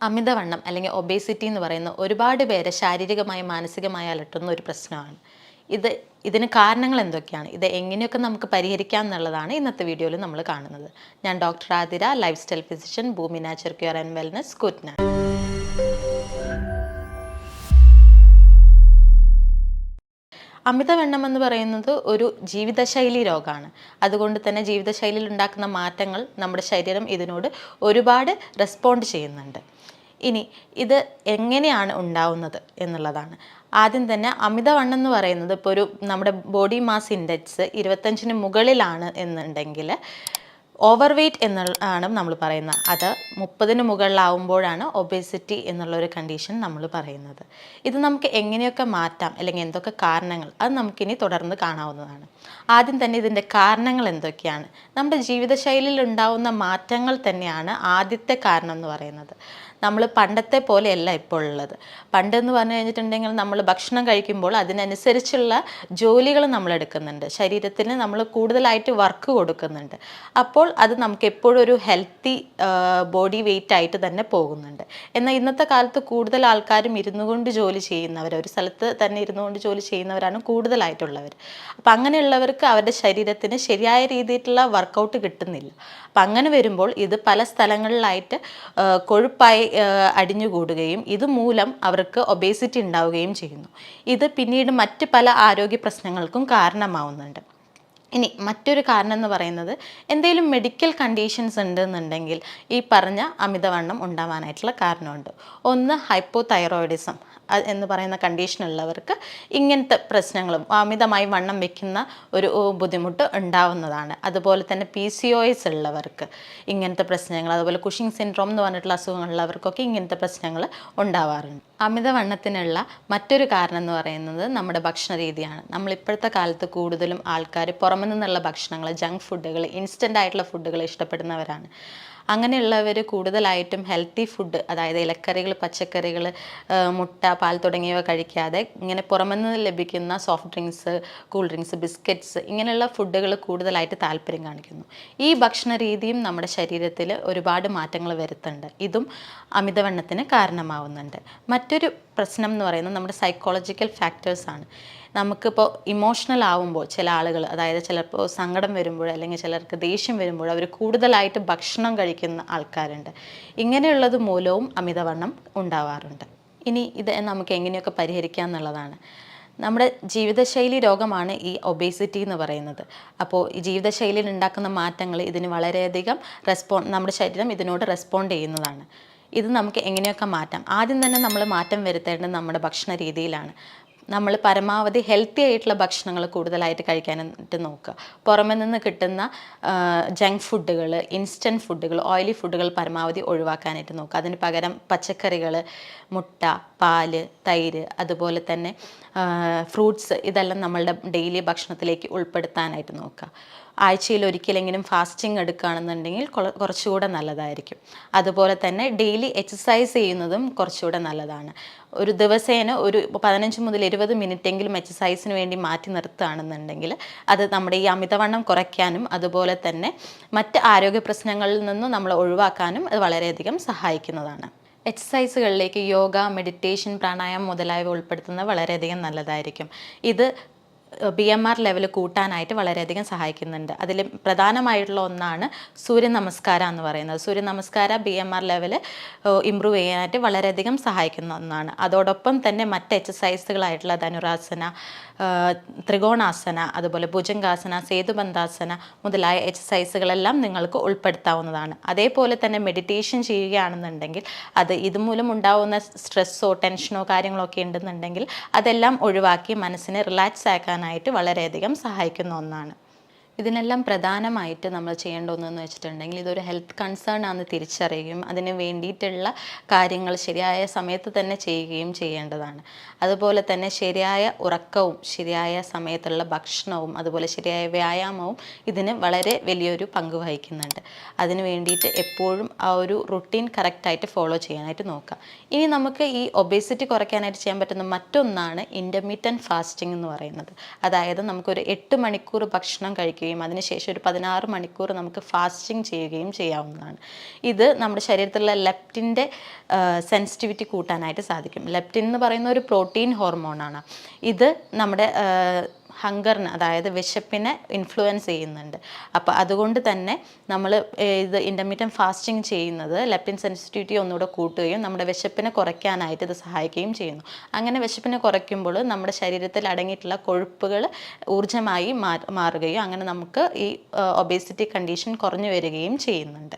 അമിതവണ്ണം അല്ലെങ്കിൽ ഒബേസിറ്റി എന്ന് പറയുന്ന ഒരുപാട് പേരെ ശാരീരികമായി മാനസികമായി അലട്ടുന്ന ഒരു പ്രശ്നമാണ്. ഇതിന് കാരണങ്ങൾ എന്തൊക്കെയാണ്, ഇത് എങ്ങനെയൊക്കെ നമുക്ക് പരിഹരിക്കാം എന്നുള്ളതാണ് ഇന്നത്തെ വീഡിയോയിൽ നമ്മൾ കാണുന്നത്. ഞാൻ doctor Athira, life style physician, ഭൂമി nature cure and wellness, Koottanad. അമിതവണ്ണം എന്ന് പറയുന്നത് ഒരു ജീവിതശൈലി രോഗമാണ്. അതുകൊണ്ട് തന്നെ ജീവിതശൈലിയിൽ ഉണ്ടാക്കുന്ന മാറ്റങ്ങൾ നമ്മുടെ ശരീരം ഇതിനോട് ഒരുപാട് റെസ്പോണ്ട് ചെയ്യുന്നുണ്ട്. ഇനി ഇത് എങ്ങനെയാണ് ഉണ്ടാവുന്നത് എന്നുള്ളതാണ്. ആദ്യം തന്നെ അമിതവണ്ണം എന്ന് പറയുന്നത് ഇപ്പോൾ നമ്മുടെ ബോഡി മാസ് ഇൻഡെക്സ് 25-ന് മുകളിലാണ് എന്നുണ്ടെങ്കിൽ ഓവർ വെയ്റ്റ് എന്നാണ് നമ്മൾ പറയുന്നത്. അത് 30-ന് മുകളിലാവുമ്പോഴാണ് ഒബേസിറ്റി എന്നുള്ളൊരു കണ്ടീഷൻ നമ്മൾ പറയുന്നത്. ഇത് നമുക്ക് എങ്ങനെയൊക്കെ മാറ്റാം, അല്ലെങ്കിൽ എന്തൊക്കെ കാരണങ്ങൾ, അത് നമുക്കിനി തുടർന്ന് കാണാവുന്നതാണ്. ആദ്യം തന്നെ ഇതിൻ്റെ കാരണങ്ങൾ എന്തൊക്കെയാണ്. നമ്മുടെ ജീവിതശൈലിയിൽ ഉണ്ടാവുന്ന മാറ്റങ്ങൾ തന്നെയാണ് ആദ്യത്തെ കാരണം എന്ന് പറയുന്നത്. നമ്മൾ പണ്ടത്തെ പോലെയല്ല ഇപ്പോൾ ഉള്ളത്. പണ്ടെന്ന് പറഞ്ഞു കഴിഞ്ഞിട്ടുണ്ടെങ്കിൽ നമ്മൾ ഭക്ഷണം കഴിക്കുമ്പോൾ അതിനനുസരിച്ചുള്ള ജോലികൾ നമ്മൾ എടുക്കുന്നുണ്ട്, ശരീരത്തിന് നമ്മൾ കൂടുതലായിട്ട് വർക്ക് കൊടുക്കുന്നുണ്ട്. അപ്പോൾ അത് നമുക്ക് എപ്പോഴും ഒരു ഹെൽത്തി ബോഡി വെയ്റ്റ് ആയിട്ട് തന്നെ പോകുന്നുണ്ട്. എന്നാൽ ഇന്നത്തെ കാലത്ത് കൂടുതൽ ആൾക്കാരും ഇരുന്നു കൊണ്ട് ജോലി ചെയ്യുന്നവർ, ഒരു സ്ഥലത്ത് തന്നെ ഇരുന്നു കൊണ്ട് ജോലി ചെയ്യുന്നവരാണ് കൂടുതലായിട്ടുള്ളവർ. അപ്പം അങ്ങനെയുള്ളവർക്ക് അവരുടെ ശരീരത്തിന് ശരിയായ രീതിയിലുള്ള വർക്കൗട്ട് കിട്ടുന്നില്ല. അപ്പം അങ്ങനെ വരുമ്പോൾ ഇത് പല സ്ഥലങ്ങളിലായിട്ട് കൊഴുപ്പായി അടിഞ്ഞുകൂടുകയും ഇതുമൂലം അവർക്ക് ഒബേസിറ്റി ഉണ്ടാവുകയും ചെയ്യുന്നു. ഇത് പിന്നീട് മറ്റ് പല ആരോഗ്യ പ്രശ്നങ്ങൾക്കും കാരണമാവുന്നുണ്ട്. ഇനി മറ്റൊരു കാരണം എന്ന് പറയുന്നത്, എന്തെങ്കിലും മെഡിക്കൽ കണ്ടീഷൻസ് ഉണ്ടെന്നുണ്ടെങ്കിൽ ഈ പറഞ്ഞ അമിതവണ്ണം ഉണ്ടാവാനായിട്ടുള്ള കാരണമുണ്ട്. ഒന്ന് ഹൈപ്പോതൈറോയിഡിസം എന്ന് പറയുന്ന കണ്ടീഷനുള്ളവർക്ക് ഇങ്ങനത്തെ പ്രശ്നങ്ങളും അമിതമായി വണ്ണം വെക്കുന്ന ഒരു ബുദ്ധിമുട്ട് ഉണ്ടാവുന്നതാണ്. അതുപോലെ തന്നെ PCOS ഉള്ളവർക്ക് ഇങ്ങനത്തെ പ്രശ്നങ്ങൾ, അതുപോലെ കുഷിംഗ് സിൻഡ്രോം എന്ന് പറഞ്ഞിട്ടുള്ള അസുഖങ്ങളുള്ളവർക്കൊക്കെ ഇങ്ങനത്തെ പ്രശ്നങ്ങൾ ഉണ്ടാവാറുണ്ട്. അമിതവണ്ണത്തിനുള്ള മറ്റൊരു കാരണം എന്ന് പറയുന്നത് നമ്മുടെ ഭക്ഷണ രീതിയാണ്. നമ്മളിപ്പോഴത്തെ കാലത്ത് കൂടുതലും ആൾക്കാർ പുറമെ നിന്നുള്ള ഭക്ഷണങ്ങൾ, ജങ്ക് ഫുഡുകൾ, ഇൻസ്റ്റൻ്റ് ആയിട്ടുള്ള ഫുഡുകൾ ഇഷ്ടപ്പെടുന്നവരാണ്. അങ്ങനെയുള്ളവർ കൂടുതലായിട്ടും ഹെൽത്തി ഫുഡ്, അതായത് ഇലക്കറികൾ, പച്ചക്കറികൾ, മുട്ട, പാൽ തുടങ്ങിയവ കഴിക്കാതെ ഇങ്ങനെ പുറമെ നിന്ന് ലഭിക്കുന്ന soft drinks, cool drinks, biscuits, ഇങ്ങനെയുള്ള ഫുഡുകൾ കൂടുതലായിട്ട് താല്പര്യം കാണിക്കുന്നു. ഈ ഭക്ഷണ രീതിയും നമ്മുടെ ശരീരത്തിൽ ഒരുപാട് മാറ്റങ്ങൾ വരുത്തുന്നുണ്ട്. ഇതും അമിതവണ്ണത്തിന് കാരണമാവുന്നുണ്ട്. മറ്റൊരു പ്രശ്നം എന്ന് പറയുന്നത് നമ്മുടെ സൈക്കോളജിക്കൽ ഫാക്ടേഴ്സാണ്. നമുക്കിപ്പോൾ ഇമോഷണൽ ആവുമ്പോൾ ചില ആളുകൾ, അതായത് ചിലപ്പോൾ സങ്കടം വരുമ്പോൾ അല്ലെങ്കിൽ ചിലർക്ക് ദേഷ്യം വരുമ്പോൾ അവർ കൂടുതലായിട്ട് ഭക്ഷണം കഴിക്കുന്ന ആൾക്കാരുണ്ട്. ഇങ്ങനെയുള്ളത് മൂലവും അമിതവണ്ണം ഉണ്ടാവാറുണ്ട്. ഇനി ഇത് നമുക്ക് എങ്ങനെയൊക്കെ പരിഹരിക്കാം എന്നുള്ളതാണ്. നമ്മുടെ ജീവിതശൈലി രോഗമാണ് ഈ ഒബേസിറ്റി എന്ന് പറയുന്നത്. അപ്പോൾ ഈ ജീവിതശൈലിയിൽ ഉണ്ടാക്കുന്ന മാറ്റങ്ങൾ ഇതിന് വളരെയധികം നമ്മുടെ ശരീരം ഇതിനോട് റെസ്പോണ്ട് ചെയ്യുന്നതാണ്. ഇത് നമുക്ക് എങ്ങനെയൊക്കെ മാറ്റാം. ആദ്യം തന്നെ നമ്മൾ മാറ്റം വരുത്തേണ്ടത് നമ്മുടെ ഭക്ഷണ രീതിയിലാണ്. നമ്മൾ പരമാവധി ഹെൽത്തി ആയിട്ടുള്ള ഭക്ഷണങ്ങൾ കൂടുതലായിട്ട് കഴിക്കാനായിട്ട് നോക്കുക. പുറമെ നിന്ന് കിട്ടുന്ന ജങ്ക് ഫുഡുകൾ, ഇൻസ്റ്റൻറ്റ് ഫുഡുകൾ, ഓയിലി ഫുഡുകൾ പരമാവധി ഒഴിവാക്കാനായിട്ട് നോക്കുക. അതിന് പകരം പച്ചക്കറികൾ, മുട്ട, പാല്, തൈര്, അതുപോലെ തന്നെ ഫ്രൂട്ട്സ്, ഇതെല്ലാം നമ്മളുടെ ഡെയിലി ഭക്ഷണത്തിലേക്ക് ഉൾപ്പെടുത്താനായിട്ട് നോക്കുക. ആഴ്ചയിൽ ഒരിക്കലെങ്കിലും ഫാസ്റ്റിംഗ് എടുക്കുകയാണെന്നുണ്ടെങ്കിൽ കുറച്ചുകൂടെ നല്ലതായിരിക്കും. അതുപോലെ തന്നെ ഡെയിലി എക്സസൈസ് ചെയ്യുന്നതും കുറച്ചുകൂടെ നല്ലതാണ്. ഒരു ദിവസേന ഒരു 15 മുതൽ 20 മിനിറ്റെങ്കിലും എക്സസൈസിന് വേണ്ടി മാറ്റി നിർത്തുകയാണെന്നുണ്ടെങ്കിൽ അത് നമ്മുടെ ഈ അമിതവണ്ണം കുറയ്ക്കാനും അതുപോലെ തന്നെ മറ്റ് ആരോഗ്യ പ്രശ്നങ്ങളിൽ നിന്നും നമ്മൾ ഒഴിവാക്കാനും അത് വളരെയധികം സഹായിക്കുന്നതാണ്. എക്സസൈസുകളിലേക്ക് യോഗ, മെഡിറ്റേഷൻ, പ്രാണായാമം മുതലായവ ഉൾപ്പെടുത്തുന്നത് വളരെയധികം നല്ലതായിരിക്കും. ഇത് BMR ലെവൽ കൂട്ടാനായിട്ട് വളരെയധികം സഹായിക്കുന്നുണ്ട്. അതിൽ പ്രധാനമായിട്ടുള്ള ഒന്നാണ് സൂര്യ നമസ്കാരം എന്ന് പറയുന്നത്. സൂര്യ നമസ്കാരം BMR ലെവൽ ഇമ്പ്രൂവ് ചെയ്യാനായിട്ട് വളരെയധികം സഹായിക്കുന്ന ഒന്നാണ്. അതോടൊപ്പം തന്നെ മറ്റ് എക്സസൈസുകളായിട്ടുള്ള ധനുരാസന, ത്രികോണാസന, അതുപോലെ ഭുജംഗാസന, സേതുബന്ധാസന മുതലായ എക്സസൈസുകളെല്ലാം നിങ്ങൾക്ക് ഉൾപ്പെടുത്താവുന്നതാണ്. അതേപോലെ തന്നെ മെഡിറ്റേഷൻ ചെയ്യുകയാണെന്നുണ്ടെങ്കിൽ അത് ഇതുമൂലം ഉണ്ടാവുന്ന സ്ട്രെസ്സോ ടെൻഷനോ കാര്യങ്ങളോ ഒക്കെ ഉണ്ടെന്നുണ്ടെങ്കിൽ അതെല്ലാം ഒഴിവാക്കി മനസ്സിനെ റിലാക്സ് ആക്കാനായിട്ട് വളരെയധികം സഹായിക്കുന്ന ഒന്നാണ്. ഇതിനെല്ലാം പ്രധാനമായിട്ട് നമ്മൾ ചെയ്യേണ്ട ഒന്നെന്ന് വെച്ചിട്ടുണ്ടെങ്കിൽ ഇതൊരു ഹെൽത്ത് കൺസേൺ ആണെന്ന് തിരിച്ചറിയുകയും അതിന് വേണ്ടിയിട്ടുള്ള കാര്യങ്ങൾ ശരിയായ സമയത്ത് തന്നെ ചെയ്യുകയും ചെയ്യേണ്ടതാണ്. അതുപോലെ തന്നെ ശരിയായ ഉറക്കവും ശരിയായ സമയത്തുള്ള ഭക്ഷണവും അതുപോലെ ശരിയായ വ്യായാമവും ഇതിന് വളരെ വലിയൊരു പങ്ക് വഹിക്കുന്നുണ്ട്. അതിന് വേണ്ടിയിട്ട് എപ്പോഴും ആ ഒരു റുട്ടീൻ കറക്റ്റായിട്ട് ഫോളോ ചെയ്യാനായിട്ട് നോക്കുക. ഇനി നമുക്ക് ഈ ഒബേസിറ്റി കുറയ്ക്കാനായിട്ട് ചെയ്യാൻ പറ്റുന്ന മറ്റൊന്നാണ് ഇൻ്റർമീഡിയറ്റ് ഫാസ്റ്റിംഗ് എന്ന് പറയുന്നത്. അതായത് നമുക്കൊരു 8 മണിക്കൂർ ഭക്ഷണം കഴിക്കുക കഴിക്കുകയും അതിനുശേഷം ഒരു 16 മണിക്കൂർ നമുക്ക് ഫാസ്റ്റിംഗ് ചെയ്യുകയും ചെയ്യാവുന്നതാണ്. ഇത് നമ്മുടെ ശരീരത്തിലുള്ള ലെപ്റ്റിൻ്റെ സെൻസിറ്റിവിറ്റി കൂട്ടാനായിട്ട് സാധിക്കും. ലെപ്റ്റിൻ എന്ന് പറയുന്ന ഒരു പ്രോട്ടീൻ ഹോർമോണാണ്. ഇത് നമ്മുടെ ഹങ്കറിന്, അതായത് വിശപ്പിനെ ഇൻഫ്ലുവൻസ് ചെയ്യുന്നുണ്ട്. അപ്പോൾ അതുകൊണ്ട് തന്നെ നമ്മൾ ഇത് ഇൻ്റർമീഡിയറ്റ് ഫാസ്റ്റിംഗ് ചെയ്യുന്നത് ലെപ്റ്റിൻ സെൻസിറ്റിവിറ്റി ഒന്നുകൂടെ കൂട്ടുകയും നമ്മുടെ വിശപ്പിനെ കുറയ്ക്കാനായിട്ട് ഇത് സഹായിക്കുകയും ചെയ്യുന്നു. അങ്ങനെ വിശപ്പിനെ കുറയ്ക്കുമ്പോൾ നമ്മുടെ ശരീരത്തിൽ അടങ്ങിയിട്ടുള്ള കൊഴുപ്പുകൾ ഊർജ്ജമായി മാറുകയും അങ്ങനെ നമുക്ക് ഈ ഒബേസിറ്റി കണ്ടീഷൻ കുറഞ്ഞു വരികയും ചെയ്യുന്നുണ്ട്.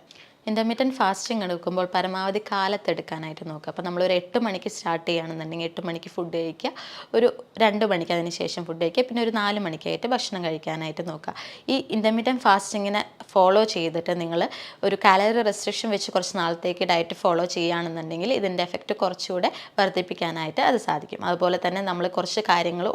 ഇൻ്റർമീഡിയറ്റ് ഫാസ്റ്റിംഗ് എടുക്കുമ്പോൾ പരമാവധി കാലത്തെടുക്കാനായിട്ട് നോക്കുക. അപ്പോൾ നമ്മളൊരു 8 മണിക്ക് സ്റ്റാർട്ട് ചെയ്യുകയാണെന്നുണ്ടെങ്കിൽ 8 മണിക്ക് ഫുഡ് കഴിക്കുക, ഒരു 2 മണിക്ക് അതിന് ശേഷം ഫുഡ് കഴിക്കുക, പിന്നെ ഒരു 4 മണിക്കായിട്ട് ഭക്ഷണം കഴിക്കാനായിട്ട് നോക്കുക. ഈ ഇൻ്റർമീഡിയറ്റ് ഫാസ്റ്റിങ്ങിനെ ഫോളോ ചെയ്തിട്ട് നിങ്ങൾ ഒരു കാലറി റെസ്ട്രിക്ഷൻ വെച്ച് കുറച്ച് നാളത്തേക്ക് ഡയറ്റ് ഫോളോ ചെയ്യുകയാണെന്നുണ്ടെങ്കിൽ ഇതിൻ്റെ എഫക്റ്റ് കുറച്ചുകൂടെ വർദ്ധിപ്പിക്കാനായിട്ട് അത് സാധിക്കും. അതുപോലെ തന്നെ നമ്മൾ കുറച്ച് കാര്യങ്ങൾ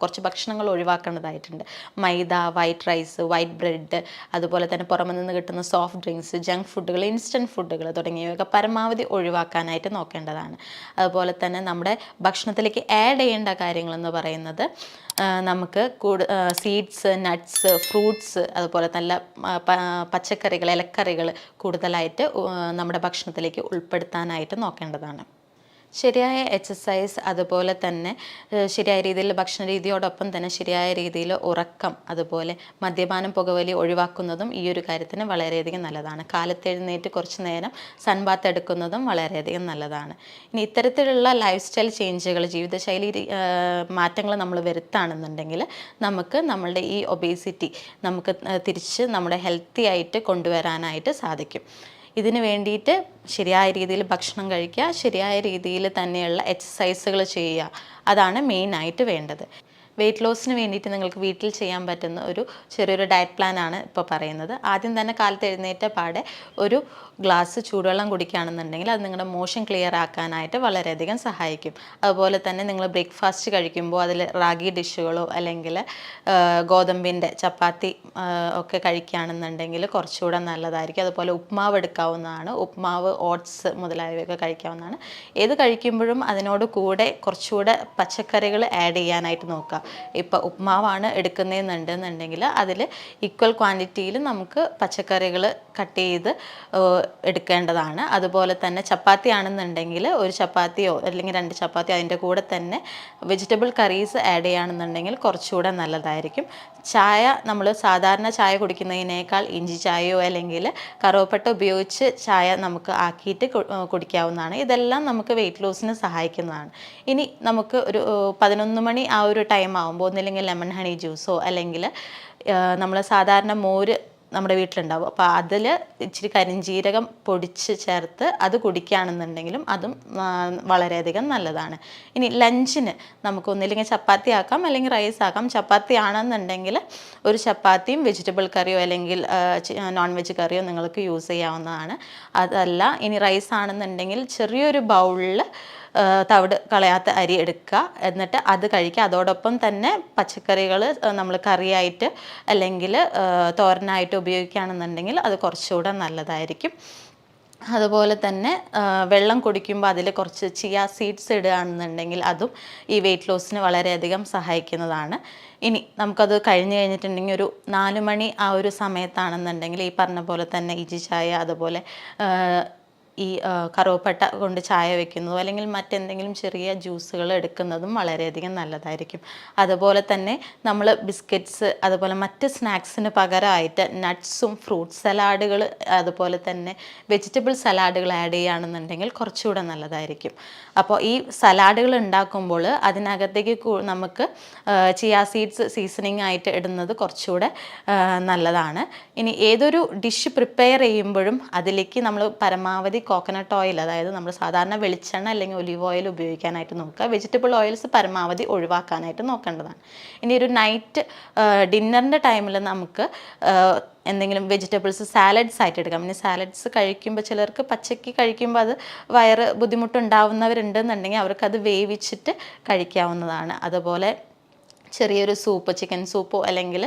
കുറച്ച് ഭക്ഷണങ്ങൾ ഒഴിവാക്കേണ്ടതായിട്ടുണ്ട്. മൈദ, വൈറ്റ് റൈസ്, വൈറ്റ് ബ്രെഡ്, അതുപോലെ തന്നെ പുറമെ നിന്ന് കിട്ടുന്ന സോഫ്റ്റ് ഡ്രിങ്ക്സ്, ജങ്ക് ഫുഡുകൾ, ഇൻസ്റ്റൻറ്റ് ഫുഡുകൾ തുടങ്ങിയവയൊക്കെ പരമാവധി ഒഴിവാക്കാനായിട്ട് നോക്കേണ്ടതാണ്. അതുപോലെ തന്നെ നമ്മുടെ ഭക്ഷണത്തിലേക്ക് ആഡ് ചെയ്യേണ്ട കാര്യങ്ങളെന്ന് പറയുന്നത് നമുക്ക് സീഡ്സ്, നട്ട്സ്, ഫ്രൂട്ട്സ്, അതുപോലെ നല്ല പച്ചക്കറികൾ, ഇലക്കറികൾ കൂടുതലായിട്ട് നമ്മുടെ ഭക്ഷണത്തിലേക്ക് ഉൾപ്പെടുത്താനായിട്ട് നോക്കേണ്ടതാണ്. ശരിയായ എക്സസൈസ്, അതുപോലെ തന്നെ ശരിയായ രീതിയിൽ ഭക്ഷണ രീതിയോടൊപ്പം തന്നെ ശരിയായ രീതിയിൽ ഉറക്കം, അതുപോലെ മദ്യപാനം, പുകവലി ഒഴിവാക്കുന്നതും ഈ ഒരു കാര്യത്തിന് വളരെയധികം നല്ലതാണ്. കാലത്തെഴുന്നേറ്റ് കുറച്ച് നേരം സൺബാത്ത് എടുക്കുന്നതും വളരെയധികം നല്ലതാണ്. ഇനി ഇത്തരത്തിലുള്ള ലൈഫ് സ്റ്റൈൽ ചേഞ്ചുകൾ, ജീവിതശൈലി മാറ്റങ്ങൾ നമ്മൾ വരുത്തുകയാണെന്നുണ്ടെങ്കിൽ നമുക്ക് നമ്മളുടെ ഈ ഒബേസിറ്റി നമുക്ക് തിരിച്ച് നമ്മുടെ ഹെൽത്തി ആയിട്ട് കൊണ്ടുവരാനായിട്ട് സാധിക്കും. ഇതിന് വേണ്ടിയിട്ട് ശരിയായ രീതിയിൽ ഭക്ഷണം കഴിക്കുക, ശരിയായ രീതിയിൽ തന്നെയുള്ള എക്സസൈസുകൾ ചെയ്യുക, അതാണ് മെയിനായിട്ട് വേണ്ടത്. വെയിറ്റ് ലോസിന് വേണ്ടിയിട്ട് നിങ്ങൾക്ക് വീട്ടിൽ ചെയ്യാൻ പറ്റുന്ന ഒരു ചെറിയൊരു ഡയറ്റ് പ്ലാനാണ് ഇപ്പോൾ പറയുന്നത്. ആദ്യം തന്നെ കാലത്ത് എഴുന്നേറ്റ പാടെ ഒരു ഗ്ലാസ് ചൂടുവെള്ളം കുടിക്കുകയാണെന്നുണ്ടെങ്കിൽ അത് നിങ്ങളുടെ മോഷൻ ക്ലിയർ ആക്കാനായിട്ട് വളരെയധികം സഹായിക്കും. അതുപോലെ തന്നെ നിങ്ങൾ ബ്രേക്ക്ഫാസ്റ്റ് കഴിക്കുമ്പോൾ അതിൽ റാഗി ഡിഷുകളോ അല്ലെങ്കിൽ ഗോതമ്പിൻ്റെ ചപ്പാത്തി ഒക്കെ കഴിക്കുകയാണെന്നുണ്ടെങ്കിൽ കുറച്ചുകൂടെ നല്ലതായിരിക്കും. അതുപോലെ ഉപ്മാവ് എടുക്കാവുന്നതാണ്. ഉപ്മാവ്, ഓട്സ് മുതലായവയൊക്കെ കഴിക്കാവുന്നതാണ്. ഏത് കഴിക്കുമ്പോഴും അതിനോട് കൂടെ കുറച്ചുകൂടെ പച്ചക്കറികൾ ആഡ് ചെയ്യാനായിട്ട് നോക്കുക. ഇപ്പോൾ ഉപ്മാവാണ് എടുക്കുന്നതെന്നുണ്ടെന്നുണ്ടെങ്കിൽ അതിൽ ഈക്വൽ ക്വാണ്ടിറ്റിയിൽ നമുക്ക് പച്ചക്കറികൾ കട്ട് ചെയ്ത് എടുക്കേണ്ടതാണ്. അതുപോലെ തന്നെ ചപ്പാത്തി ആണെന്നുണ്ടെങ്കിൽ ഒരു ചപ്പാത്തിയോ അല്ലെങ്കിൽ 2 ചപ്പാത്തിയോ അതിൻ്റെ കൂടെ തന്നെ വെജിറ്റബിൾ കറീസ് ആഡ് ചെയ്യുകയാണെന്നുണ്ടെങ്കിൽ കുറച്ചുകൂടെ നല്ലതായിരിക്കും. ചായ, നമ്മൾ സാധാരണ ചായ കുടിക്കുന്നതിനേക്കാൾ ഇഞ്ചി ചായയോ അല്ലെങ്കിൽ കറുവപ്പട്ട ഉപയോഗിച്ച് ചായ നമുക്ക് ആക്കിയിട്ട് കുടിക്കാവുന്നതാണ്. ഇതെല്ലാം നമുക്ക് വെയിറ്റ് ലോസിന് സഹായിക്കുന്നതാണ്. ഇനി നമുക്ക് ഒരു 11 മണി ആ ഒരു ടൈം ആകുമ്പോൾ ഒന്നില്ലെങ്കിൽ ലെമൺ ഹണി ജ്യൂസോ അല്ലെങ്കിൽ നമ്മൾ സാധാരണ മോര് നമ്മുടെ വീട്ടിലുണ്ടാവും, അപ്പോൾ അതിൽ ഇച്ചിരി കരിഞ്ജീരകം പൊടിച്ച് ചേർത്ത് അത് കുടിക്കുകയാണെന്നുണ്ടെങ്കിലും അതും വളരെയധികം നല്ലതാണ്. ഇനി ലഞ്ചിന് നമുക്ക് ഒന്നില്ലെങ്കിൽ ചപ്പാത്തി ആക്കാം അല്ലെങ്കിൽ റൈസ് ആക്കാം. ചപ്പാത്തി ആണെന്നുണ്ടെങ്കിൽ ഒരു ചപ്പാത്തിയും വെജിറ്റബിൾ കറിയോ അല്ലെങ്കിൽ നോൺ വെജ് കറിയോ നിങ്ങൾക്ക് യൂസ് ചെയ്യാവുന്നതാണ്. അതല്ല ഇനി റൈസ് ആണെന്നുണ്ടെങ്കിൽ ചെറിയൊരു ബൗളിൽ തവിട് കളയാത്ത അരി എടുക്കുക, എന്നിട്ട് അത് കഴിക്കുക. അതോടൊപ്പം തന്നെ പച്ചക്കറികൾ നമ്മൾ കറിയായിട്ട് അല്ലെങ്കിൽ തോരനായിട്ട് ഉപയോഗിക്കുകയാണെന്നുണ്ടെങ്കിൽ അത് കുറച്ചുകൂടെ നല്ലതായിരിക്കും. അതുപോലെ തന്നെ വെള്ളം കുടിക്കുമ്പോൾ അതിൽ കുറച്ച് ചിയ സീഡ്സ് ഇടുകയാണെന്നുണ്ടെങ്കിൽ അതും ഈ വെയിറ്റ് ലോസിന് വളരെയധികം സഹായിക്കുന്നതാണ്. ഇനി നമുക്കത് കഴിഞ്ഞിട്ടുണ്ടെങ്കിൽ ഒരു 4 മണി ആ ഒരു സമയത്താണെന്നുണ്ടെങ്കിൽ ഈ പറഞ്ഞ പോലെ തന്നെ ഇഞ്ചി ചായ, അതുപോലെ ഈ കറുവപ്പട്ട കൊണ്ട് ചായ വെക്കുന്നതോ അല്ലെങ്കിൽ മറ്റെന്തെങ്കിലും ചെറിയ ജ്യൂസുകൾ എടുക്കുന്നതും വളരെയധികം നല്ലതായിരിക്കും. അതുപോലെ തന്നെ നമ്മൾ ബിസ്ക്കറ്റ്സ്, അതുപോലെ മറ്റ് സ്നാക്സിന് പകരമായിട്ട് നട്ട്സും ഫ്രൂട്ട് സലാഡുകൾ, അതുപോലെ തന്നെ വെജിറ്റബിൾ സലാഡുകൾ ആഡ് ചെയ്യുകയാണെന്നുണ്ടെങ്കിൽ കുറച്ചുകൂടെ നല്ലതായിരിക്കും. അപ്പോൾ ഈ സലാഡുകൾ ഉണ്ടാക്കുമ്പോൾ അതിനകത്തേക്ക് നമുക്ക് ചിയ സീഡ്സ് സീസണിങ് ആയിട്ട് ഇടുന്നത് കുറച്ചുകൂടെ നല്ലതാണ്. ഇനി ഏതൊരു ഡിഷ് പ്രിപ്പയർ ചെയ്യുമ്പോഴും അതിലേക്ക് നമ്മൾ പരമാവധി കോക്കനട്ട് ഓയിൽ, അതായത് നമ്മൾ സാധാരണ വെളിച്ചെണ്ണ അല്ലെങ്കിൽ ഒലിവ് ഓയിൽ ഉപയോഗിക്കാനായിട്ട് നോക്കുക. വെജിറ്റബിൾ ഓയിൽസ് പരമാവധി ഒഴിവാക്കാനായിട്ട് നോക്കേണ്ടതാണ്. ഇനി ഒരു നൈറ്റ് ഡിന്നറിൻ്റെ ടൈമിൽ നമുക്ക് എന്തെങ്കിലും വെജിറ്റബിൾസ് സാലഡ്സ് ആയിട്ട് എടുക്കാം. ഇനി സാലഡ്സ് കഴിക്കുമ്പോൾ ചിലർക്ക് പച്ചയ്ക്ക് കഴിക്കുമ്പോൾ അത് വയറ് ബുദ്ധിമുട്ടുണ്ടാവുന്നവരുണ്ടെന്നുണ്ടെങ്കിൽ അവർക്കത് വേവിച്ചിട്ട് കഴിക്കാവുന്നതാണ്. അതുപോലെ ചെറിയൊരു സൂപ്പ്, ചിക്കൻ സൂപ്പോ അല്ലെങ്കിൽ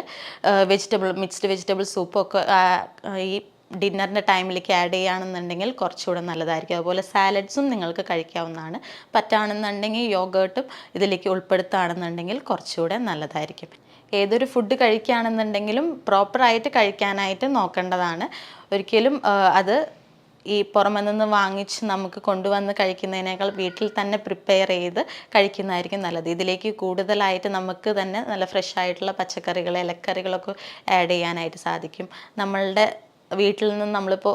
മിക്സ്ഡ് വെജിറ്റബിൾ സൂപ്പോ ഒക്കെ ഈ ഡിന്നറിൻ്റെ ടൈമിലേക്ക് ആഡ് ചെയ്യുകയാണെന്നുണ്ടെങ്കിൽ കുറച്ചുകൂടെ നല്ലതായിരിക്കും. അതുപോലെ സാലഡ്സും നിങ്ങൾക്ക് കഴിക്കാവുന്നതാണ്. പറ്റുകയാണെന്നുണ്ടെങ്കിൽ യോഗേർട്ടും ഇതിലേക്ക് ഉൾപ്പെടുത്തുകയാണെന്നുണ്ടെങ്കിൽ കുറച്ചുകൂടെ നല്ലതായിരിക്കും. ഏതൊരു ഫുഡ് കഴിക്കുകയാണെന്നുണ്ടെങ്കിലും പ്രോപ്പറായിട്ട് കഴിക്കാനായിട്ട് നോക്കേണ്ടതാണ്. ഒരിക്കലും അത് ഈ പുറമെ നിന്ന് വാങ്ങിച്ച് നമുക്ക് കൊണ്ടുവന്ന് കഴിക്കുന്നതിനേക്കാൾ വീട്ടിൽ തന്നെ പ്രിപ്പയർ ചെയ്ത് കഴിക്കുന്നതായിരിക്കും നല്ലത്. ഇതിലേക്ക് കൂടുതലായിട്ട് നമുക്ക് തന്നെ നല്ല ഫ്രഷ് ആയിട്ടുള്ള പച്ചക്കറികൾ, ഇലക്കറികളൊക്കെ ആഡ് ചെയ്യാനായിട്ട് സാധിക്കും. നമ്മളുടെ വീട്ടിൽ നിന്ന് നമ്മളിപ്പോൾ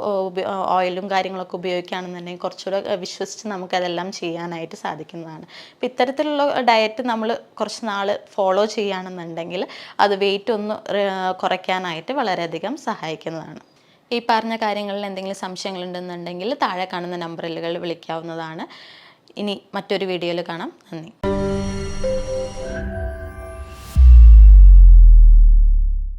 ഓയിലും കാര്യങ്ങളൊക്കെ ഉപയോഗിക്കുകയാണെന്നുണ്ടെങ്കിൽ കുറച്ചുകൂടെ വിശ്വസിച്ച് നമുക്കതെല്ലാം ചെയ്യാനായിട്ട് സാധിക്കുന്നതാണ്. അപ്പോൾ ഇത്തരത്തിലുള്ള ഡയറ്റ് നമ്മൾ കുറച്ച് നാൾ ഫോളോ ചെയ്യുകയാണെന്നുണ്ടെങ്കിൽ അത് വെയിറ്റ് ഒന്ന് കുറയ്ക്കാനായിട്ട് വളരെയധികം സഹായിക്കുന്നതാണ്. ഈ പറഞ്ഞ കാര്യങ്ങളിൽ എന്തെങ്കിലും സംശയങ്ങളുണ്ടെന്നുണ്ടെങ്കിൽ താഴെ കാണുന്ന നമ്പറുകൾ വിളിക്കാവുന്നതാണ്. ഇനി മറ്റൊരു വീഡിയോയിൽ കാണാം. നന്ദി.